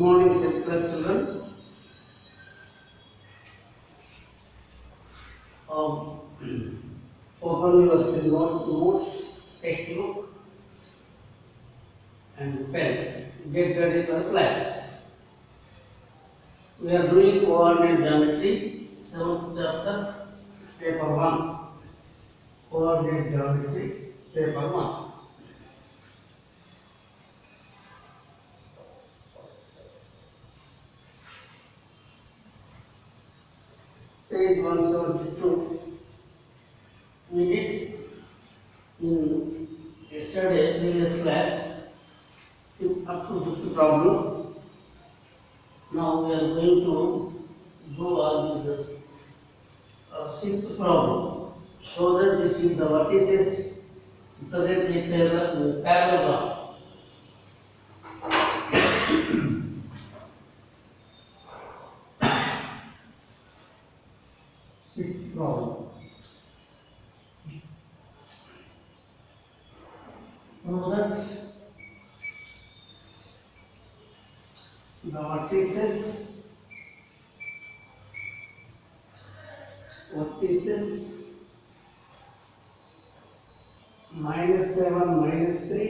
morning, children. Open your notes, textbook, and pen. Get ready for class. We are doing coordinate geometry, 7th chapter, paper 1. Coordinate geometry, paper 1. Page 172. We did in yesterday previous class up to 50 problem. Now we are going to do all this sixth problem. Show that this is the vertices present a parallelogram. Sixth problem. Show that the vertices -7, -3,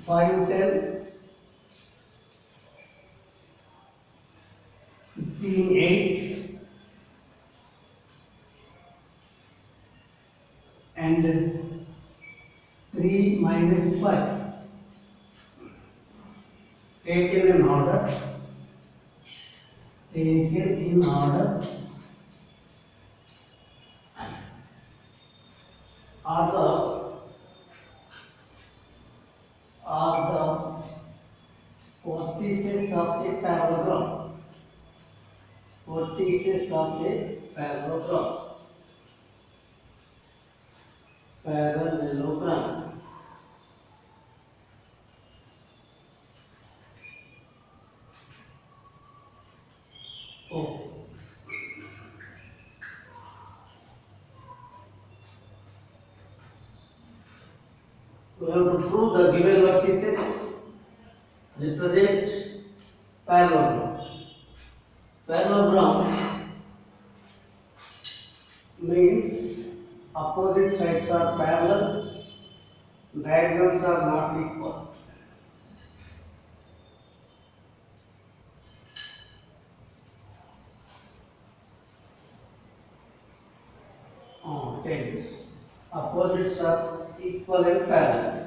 5, 10, 15, 8, and 3, -5. Taken in order. Are the vertices of a parallelogram. Vertices of a parallelogram. Parallelogram. Okay. We have to prove the given vertices represent parallelogram. Parallelogram means opposite sides are parallel, diagonals are not equal. Take this. Opposites are equal and parallel.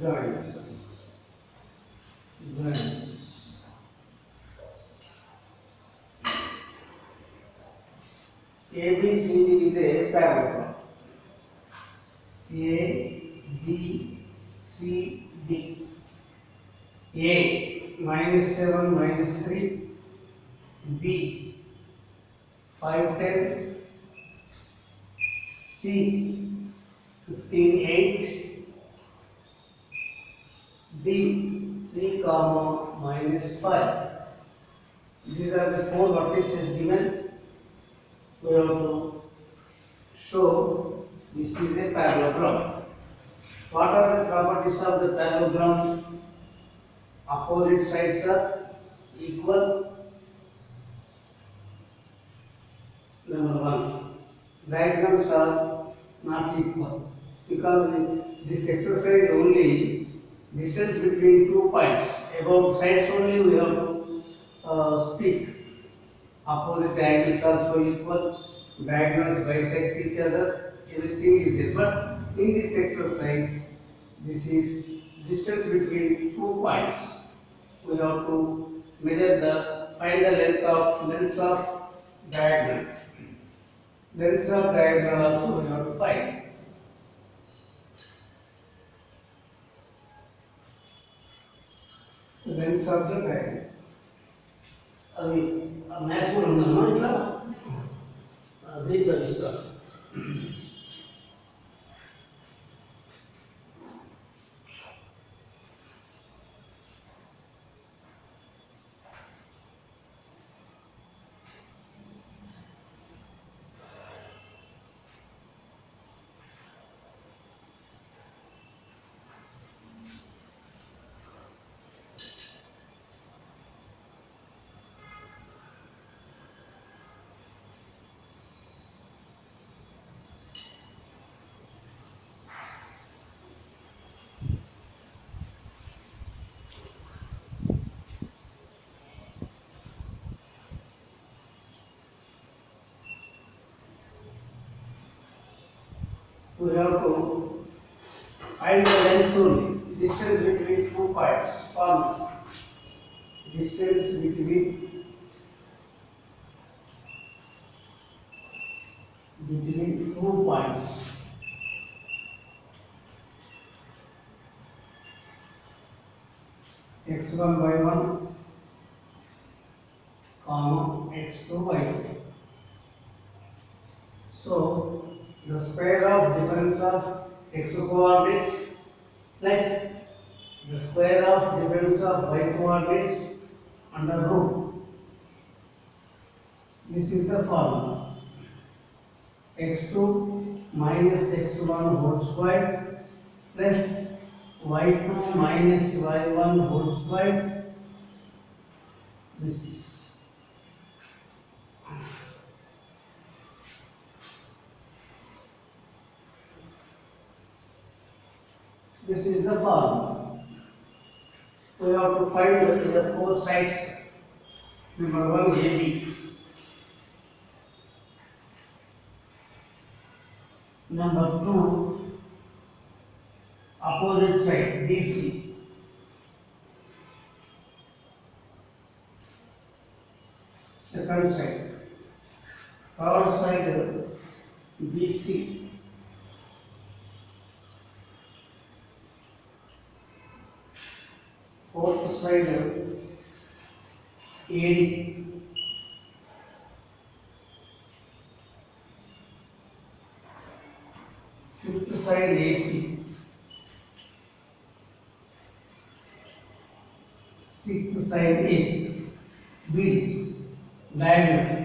Joints. ABCD is a parallelogram. ABCD. A -7, -3. B 5, 10. C 15, 8. D 3, -5. These are the four vertices given. We have to show this is a parallelogram. What are the properties of the parallelogram? Opposite sides are equal. Number 1. Diagonals are not equal, because this exercise only distance between 2 points. About sides only we have to speak. Opposite angles also equal, diagonals bisect each other, everything is there. But in this exercise, this is distance between 2 points. We have to find the lengths of diagonal. Lengths of diagonal also we have to find. Lengths of the diagonal. అది maths కూడా ఉందమ్మా ఇట్లా దీంట్లో ఇస్తా. we have to find the length only, distance between two points. Formula. Distance between two points. X1 y1 comma x2 y2. So the square of difference of x coordinates plus the square of difference of y coordinates under root. This is the formula. X2 minus x1 whole square plus y2 minus y1 whole square. This is the formula. We have to find the four sides. Number 1 AB. Number 2 opposite side BC. Second side. Third side BC. Fourth side AD. Fifth side AC. Sixth side AC. B. Diagonal.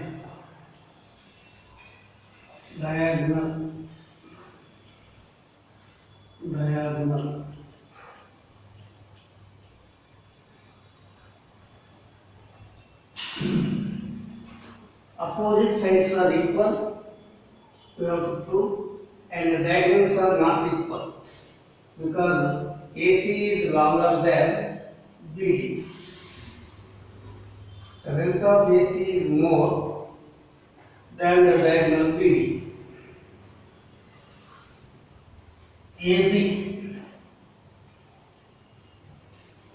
Opposite sides are equal, we have to prove, and the diagonals are not equal because AC is longer than BD. The length of AC is more than the diagonal BD. AB,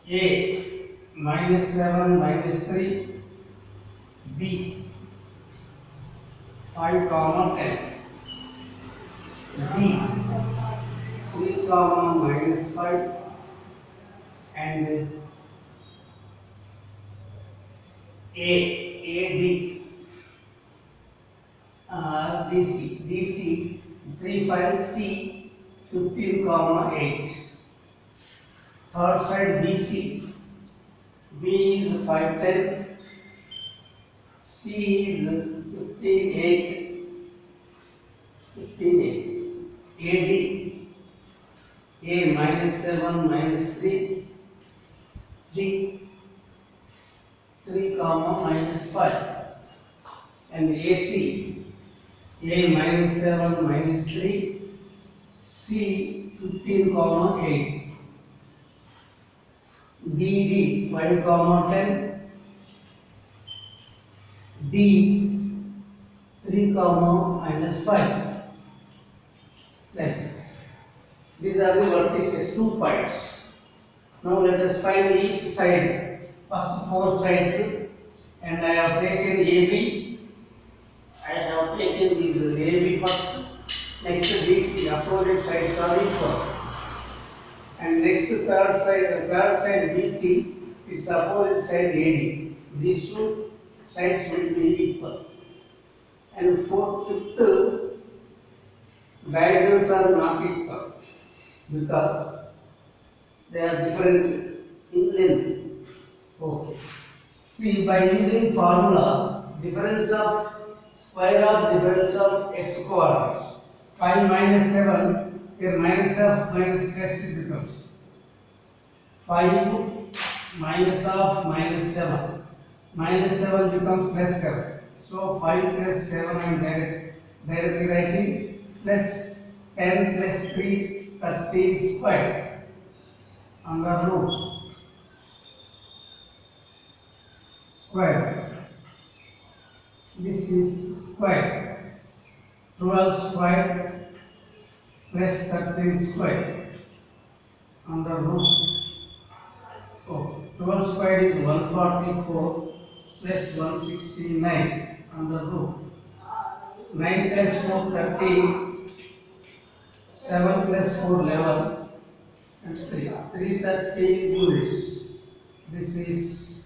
A minus 7 minus 3, B 5 comma 10, B 3 comma minus 5, and AD DC 3 5 C 15 comma 8. Third side BC, B is 5 10, C is 15 8, AD A minus 7 minus 3, D 3 comma minus 5, and AC A minus 7 minus 3, C 15 comma 8, BD 5 comma 10, D 3 comma minus 5. Like this. These are the vertices, 2 points. Now let us find each side. First 4 sides, and I have taken AB. I have taken this AB first. Next BC, opposite sides are equal. And next third side BC, its opposite side AD. These two sides will be equal. And fifth, diagonals are not equal because they are different in length. Okay. See, by using formula, difference of square of difference of x coordinates. 5 minus 7, here minus of minus plus it becomes 5 minus of minus 7. Minus 7 becomes plus 7. So 5 plus 7 I am directly writing plus 10 plus 3, 13 square under root square. This is square. 12 square plus 13 square under root. Oh, 12 square is 144 plus 169 under root. 9 plus 4 13, 7 plus 4 11 and 313 units. This is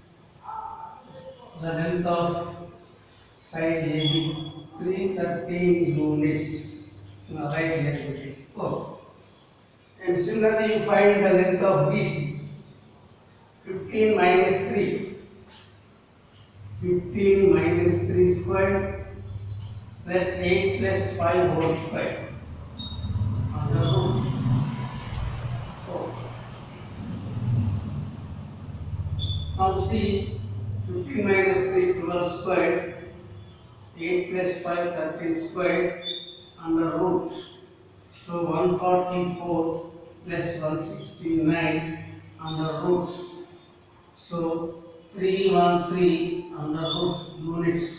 the length of side AB, 313 units. Now write here. Oh. And similarly you find the length of BC, 15 minus 3. 15 minus 3 square plus 8 plus 5 whole square under root 4. Now see, 15 minus 3 12 square, 8 plus 5 13 square under root. So 144 plus 169 under root. So 313 under root units.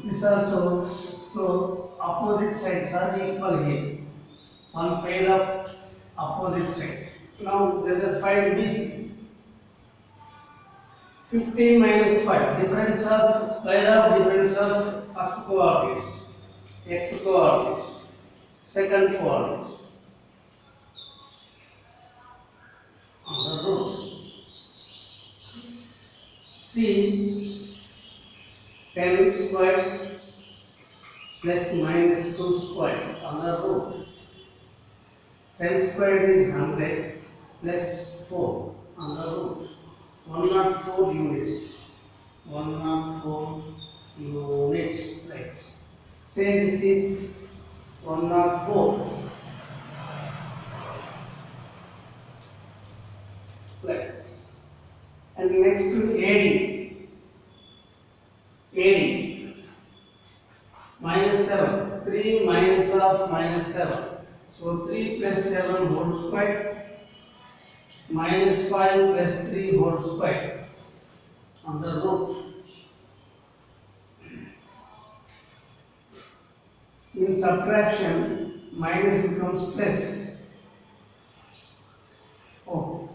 This also, so opposite sides are equal here. One pair of opposite sides. Now let us find BC. 15 minus 5. Difference of square of difference of first coordinates, x coordinates, second coordinates. On the root. See, 10 square plus minus 2 square on the root. 10 square is 100 plus 4 on the root. 104 units. 104 units. Right. Say this is 104. Plus. And next to AD. AD. Minus 7. 3 minus of minus 7. So 3 plus 7 whole square. Minus 5 plus 3 whole square on the root. In subtraction, minus becomes plus. Oh,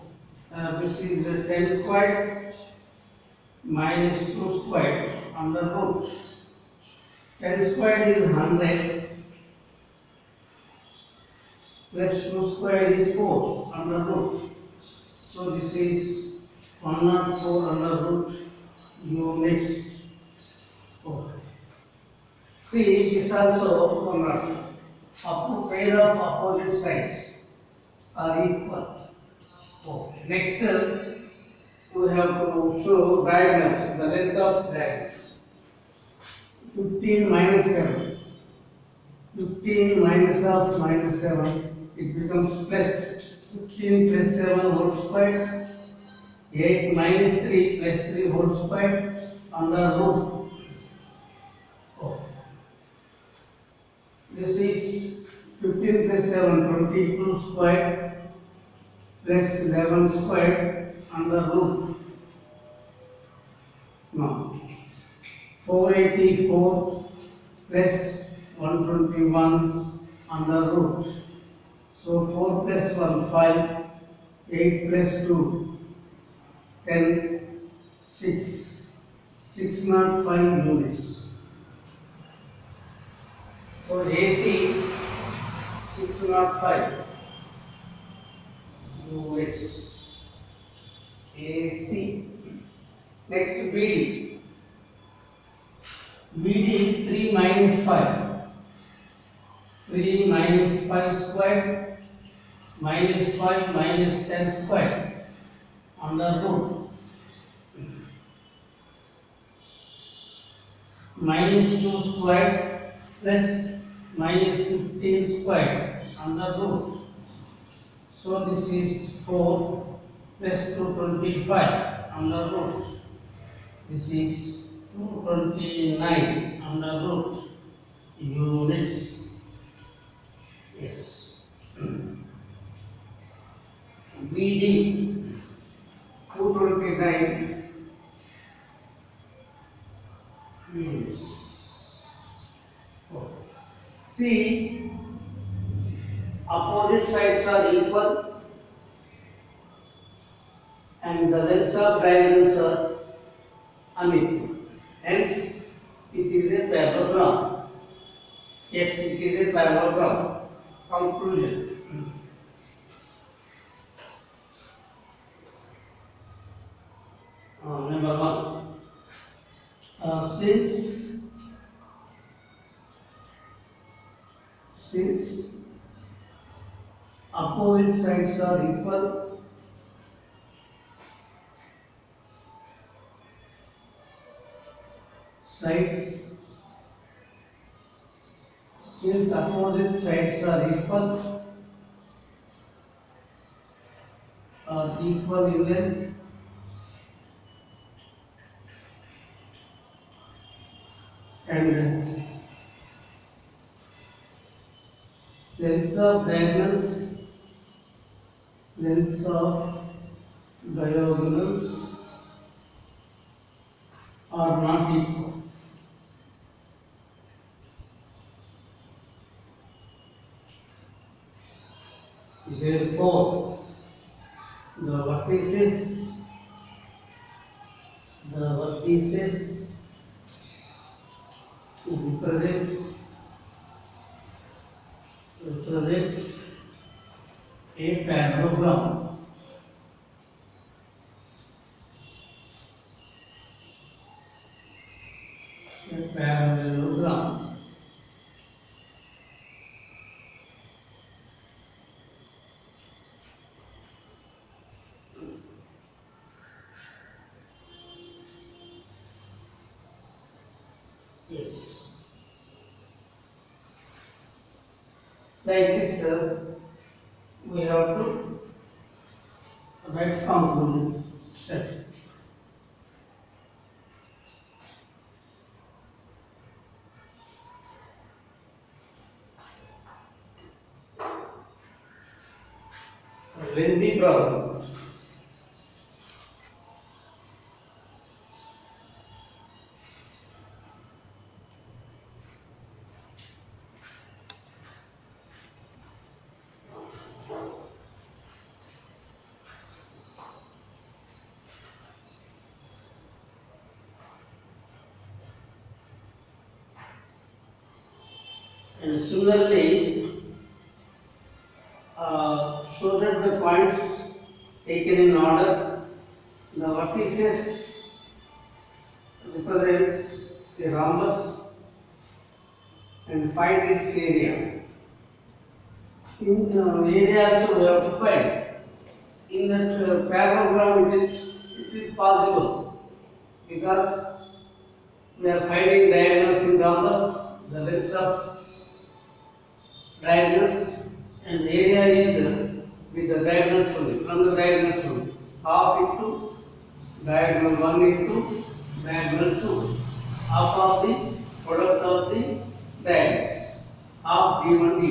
this is 10 square minus 2 square on the root. 10 square is 100 plus 2 square is 4 on the root. So this is 104 under root units. Okay. See, this also 104. Up pair of opposite sides are equal. Okay. Next, we have to show diagonals, the length of diagonals. 15 minus 7. 15 minus of minus 7, it becomes plus. 15 plus 7 whole square, 8 minus 3 plus 3 whole square under root. Oh. This is 15 plus 7, 22 square plus 11 square under root. Now, 484 plus 121 under root. So 4 plus 1, 5, 8 plus 2, 10, 6, 605 units. So AC, 605 units. AC. Next BD. BD 3 minus 5. 3 minus 5 square minus 5 minus 10 square under root. Minus 2 square plus minus 15 square under root. So this is 4 plus 225 under root. This is 229 under root units. Yes. BD 229 units. See, opposite sides are equal and the lengths of diagonals are unequal. Hence, it is a parallelogram. Yes, it is a parallelogram. Conclusion. Number one. Since opposite sides are equal, sides since opposite sides are equal in length, and lengths of diagonals are not equal. Therefore, the vertices represents a parallelogram. A parallelogram. Yes. Like this, we have to write conclusion step. Lengthy problem. And similarly, show that the points taken in order, the vertices represents a rhombus and find its area. In area also we have to find. In that parallelogram it is possible because we are finding diagonals in rhombus, the lengths of diagonals, and area is with the diagonals only, from the diagonals only. Half into diagonal 1 into diagonal 2. Half of the product of the diagonals. Half d1 d.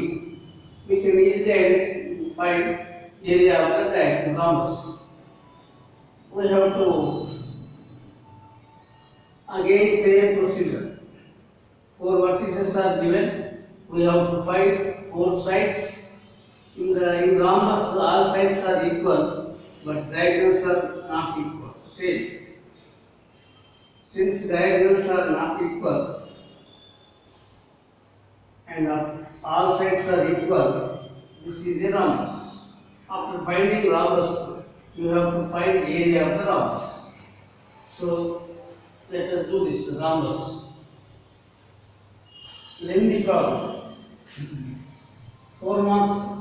We can easily find area of the diagonal rhombus. We have to again same procedure. 4 vertices are given. We have to find 4 sides. In rhombus, all sides are equal, but diagonals are not equal. Same. Since diagonals are not equal and all sides are equal, this is a rhombus. After finding rhombus, you have to find area of the rhombus. So let us do this rhombus. Lengthy problem. 4 marks.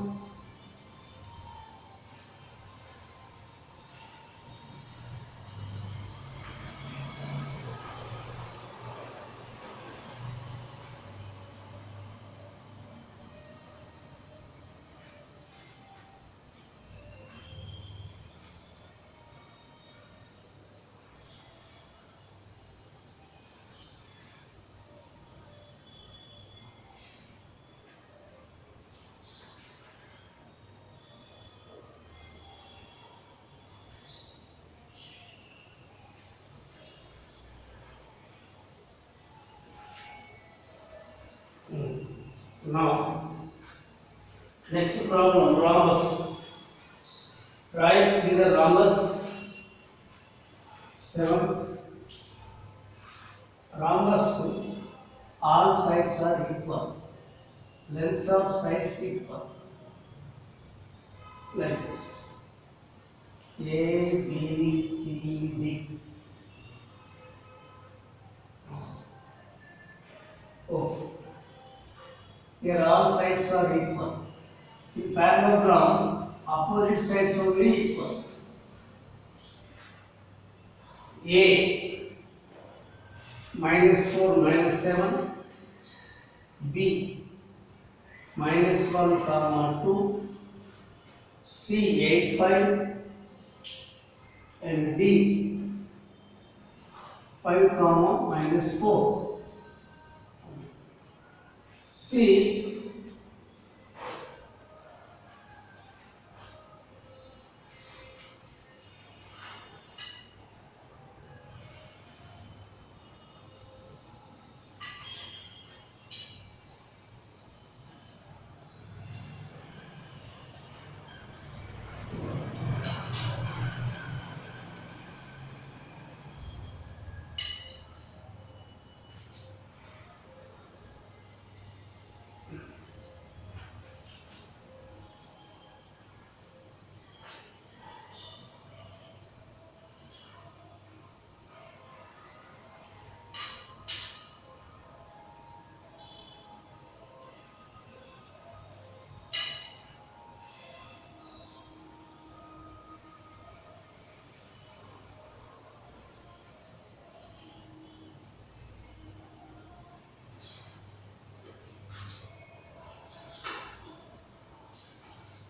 Now, next problem, rhombus. Write in the rhombus. Seventh, rhombus. All sides are equal. Lengths of sides equal. Like this. A, B, C, D. Oh. Here all sides are equal. In parallelogram, opposite sides only equal. A -4 -7, B -1 comma 2, C 8 5, and D 5 comma -4. C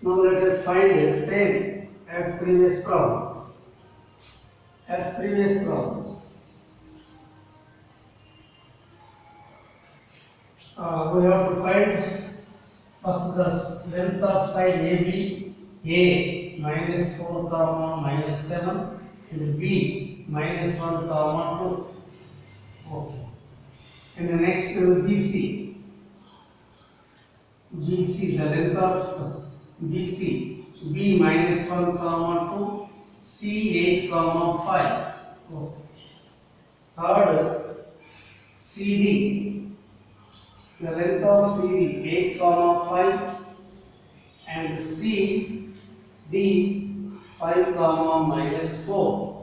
Now let us find the same as previous problem. As previous problem, we have to find first the length of side AB, A -4 comma -7, and B -1 comma 2. Okay. And the next BC. BC, the length of BC, B -1 comma 2, C 8 comma 5. Okay. Third, CD, the length of CD 8 comma 5, and C D 5 comma -4.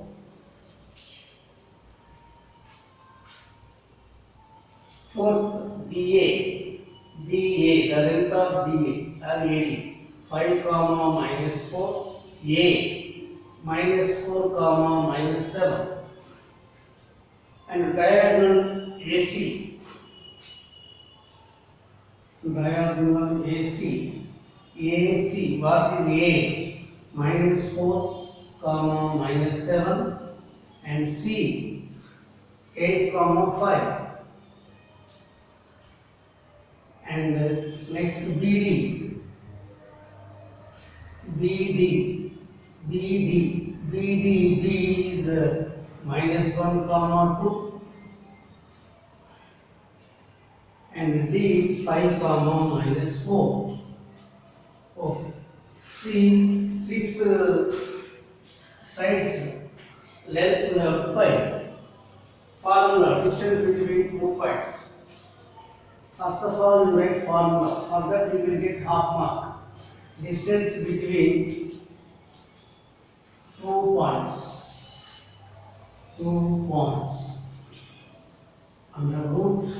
Fourth, DA, the length of DA, AD 5 comma -4, A -4 comma -7, and diagonal AC. Diagonal AC. AC, what is A? -4 comma -7, and C 8 comma 5. And next BD. BD is -1 comma 2, and D 5 comma -4. Okay. See, 6 sides lengths we have to find. Formula, distance between two points. First of all, you write formula. For that, you will get half mark. Distance between 2 points. 2 points. Under root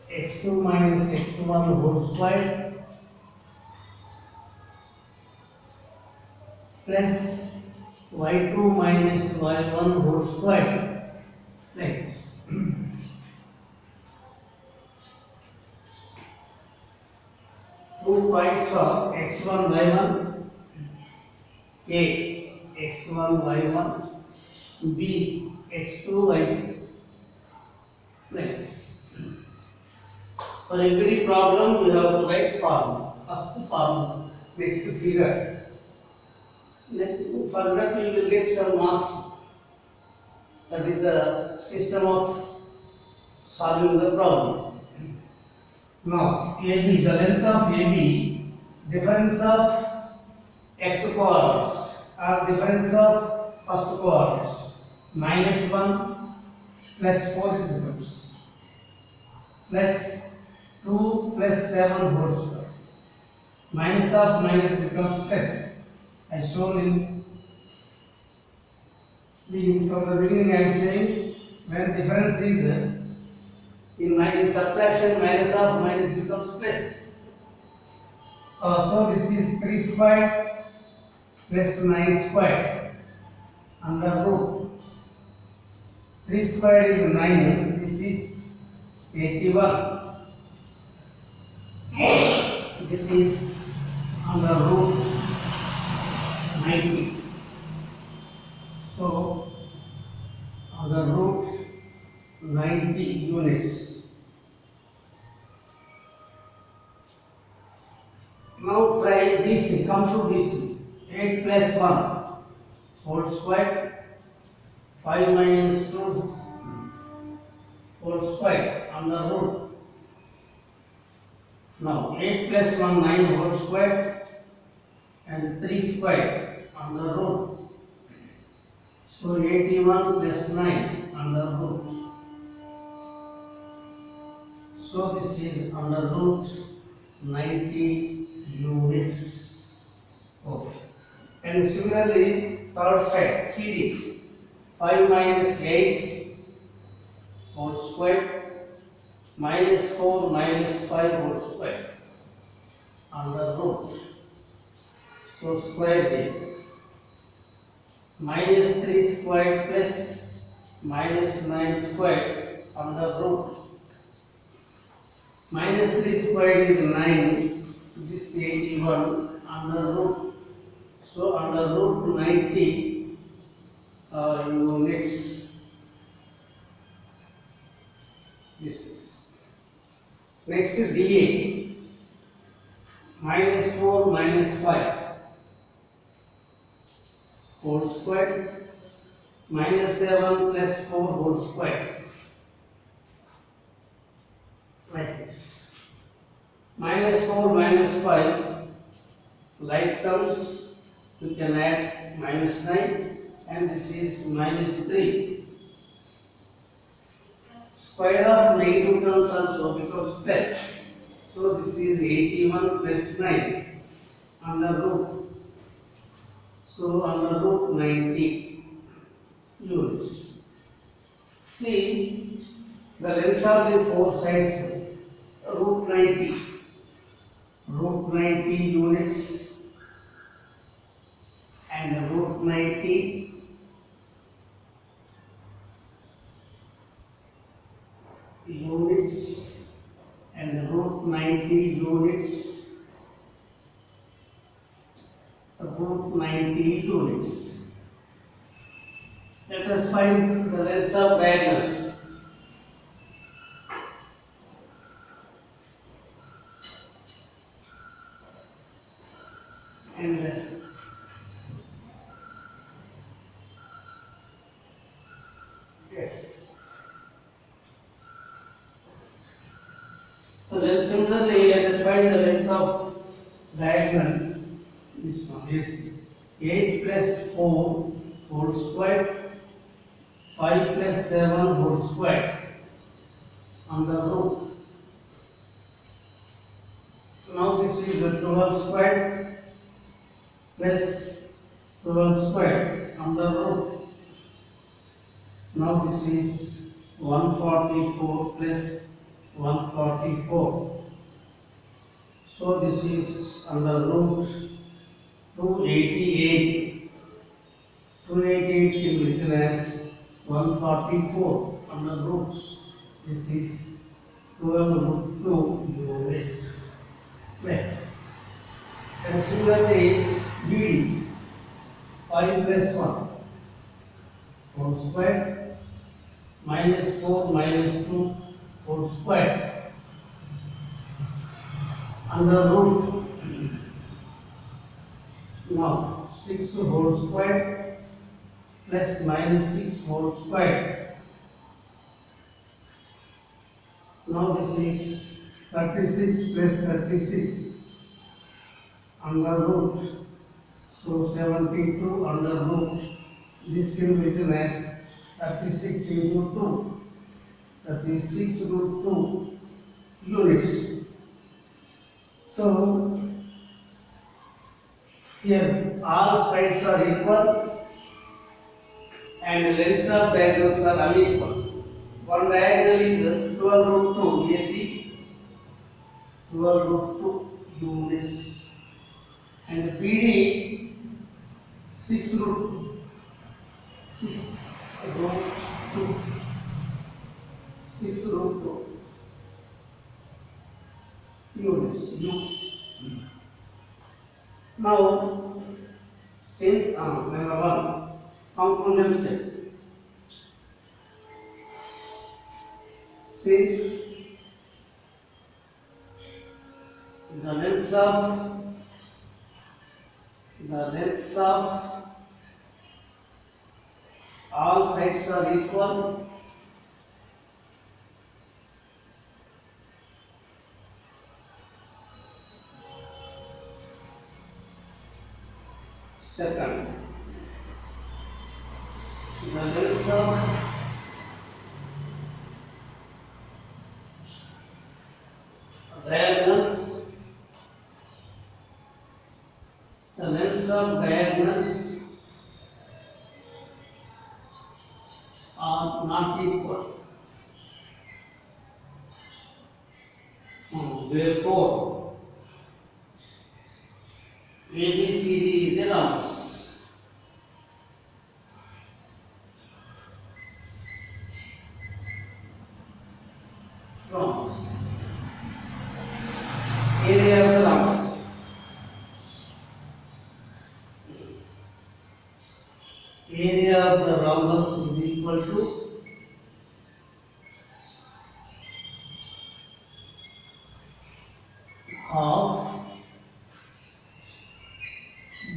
x2 minus x1 whole square plus y2 minus y1 whole square, like this. Two points of x1 y1, A x1 y1, B x2 y2, like this. For every problem, you have to write formula. First formula, next figure. Next, for that you will get some marks. That is the system of solving the problem. Now AB, the length of AB, difference of x coordinates or difference of first coordinates, -1 plus 4 it becomes, plus 2 plus 7 whole square. Minus of minus becomes plus. As shown from the beginning, I am saying when difference is in subtraction, minus of minus becomes plus. So this is 3 squared plus 9 squared under root. 3 squared is 9. This is 81. This is under root 90. So under root 90 units. Now try BC, come to BC. 8 plus 1 whole square, 5 minus 2 whole square under root. Now 8 plus 1, 9 whole square and 3 square under root. So 81 plus 9 under root. So this is under root 90 units. Okay. And similarly, third side, CD, 5 minus 8 whole square, minus 4 minus 5 whole square under root. So square it. Minus 3 square plus minus 9 square under root. Minus 3 square is 9. This 81 under root. So under root 90 units. This is. Next is DA. Minus 4 minus 5 whole square, minus 7 plus 4 whole square. Like this. Minus 4 minus 5, like terms, you can add minus 9, and this is minus 3. Square of negative terms also becomes plus. So this is 81 plus 9 under root. So under root 90 units. See, the length of the four sides, root 90 units, and root 90 units, and root 90 units, root 90 units. Let us find the lengths of diagonals. And yes. So then similarly, let us find the length of diagonal. This one is 8 plus 4 whole square, 5 plus 7 whole square under root. Now this is a 12 square plus 12 square under root. Now this is 144 plus 144. So this is under root 288. 288 can be written as 144 under root. This is 12 root 2 units. And similarly, BD 5 plus 1 whole square, minus 4 minus 2 whole square under root. Now 6 whole square plus minus 6 whole square. Now this is 36 plus 36 under root. So 72 under root. This can be written as 36 into 2. 36 root 2 units. So here all sides are equal and lengths of diagonals are unequal. One diagonal is 12 root 2 AC, 12 root 2 units, and PD 6 root 2, 6 root 2 units. Now, since number 1, component step. Since the lengths of all sides are equal, second, the lengths of diagonals, the lengths of diagonals are not equal. Therefore, ABCD is a rhombus. Rhombus. Area of the rhombus. Area of the rhombus is equal to half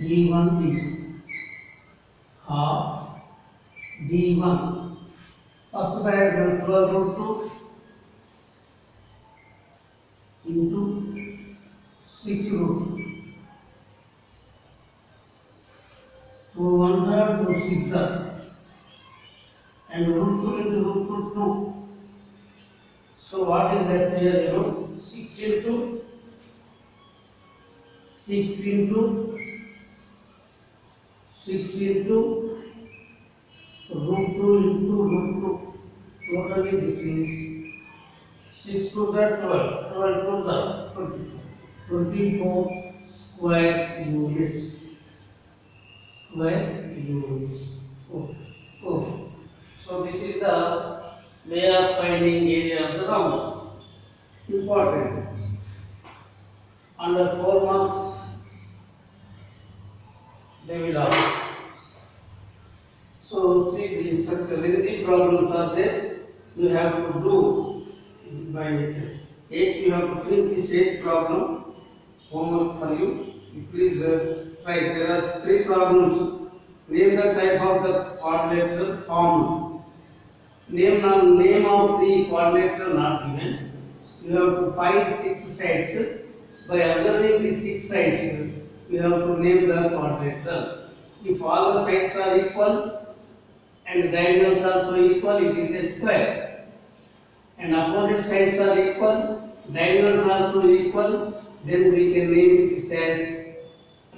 D1 half D1. First diagonal 12 root 2 into 6 root 2 1/3 to 6/3 and root 2 into root 2. So what is that here? 6 into 6 into 6 into root 2 into root 2. Totally this is 6 to the 12, 12 to the 24. 24 square units. Square units. Oh. So this is the way of finding area of the rhombus. Important. Under 4 marks, they will ask. So see, these such lengthy problems are there. You have to do by 8. You have to finish this 8 problem. Homework for you. Please try. There are 3 problems. Name the type of the quadrilateral formed. Name of the quadrilateral not given. You have to find 6 sides. By observing the 6 sides, you have to name the quadrilateral. If all the sides are equal and diagonals also equal, it is a square. And opposite sides are equal, diagonals also equal, then we can name this as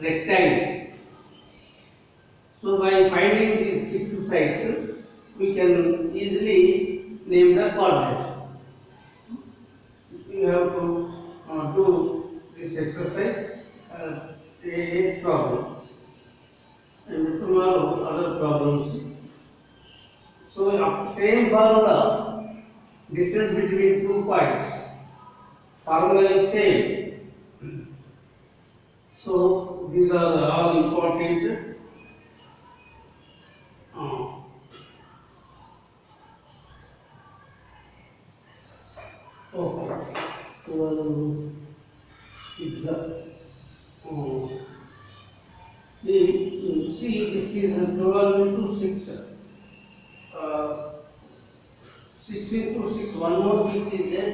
rectangle. So by finding these 6 sides, we can easily name the quadrant. You have to do this exercise, a problem, and tomorrow other problems. So same formula, distance between 2 points, formula is same. So these are all important. Okay. 12 you see, this is 12 into 6. 6 into 6, one more 6 is there.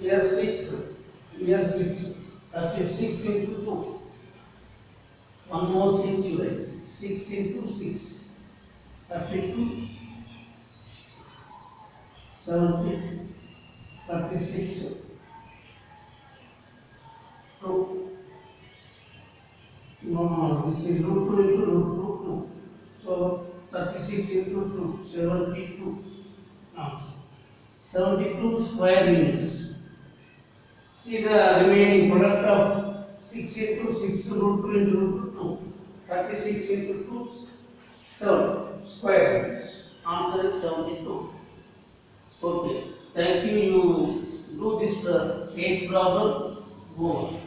Here 6, here 6, 36 into 2. One more 6 you write. 6 into 6, 32, 70, 36, 2. No, this is root 2 into root 2. So 36 into 2, 72. Now, 72 square units. See the remaining product of 6 into 6 root 2 into root 2. 36 into 2, 7 square units. Answer is 72. Okay. Thank you. You do this 8 problem. Go on.